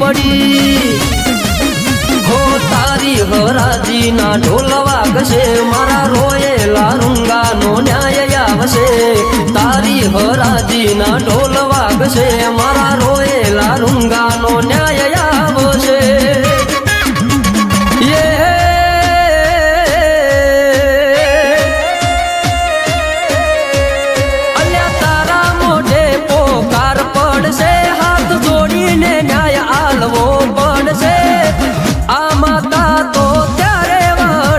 પડી હો તારી હરાજી ના ઢોલ વાગશે મારા રોયેલા રૂંગાનો ન્યાય આવશે તારી હરાજી ના ઢોલ વાગશે મારા રોયેલા રૂંગાનો ન્યાય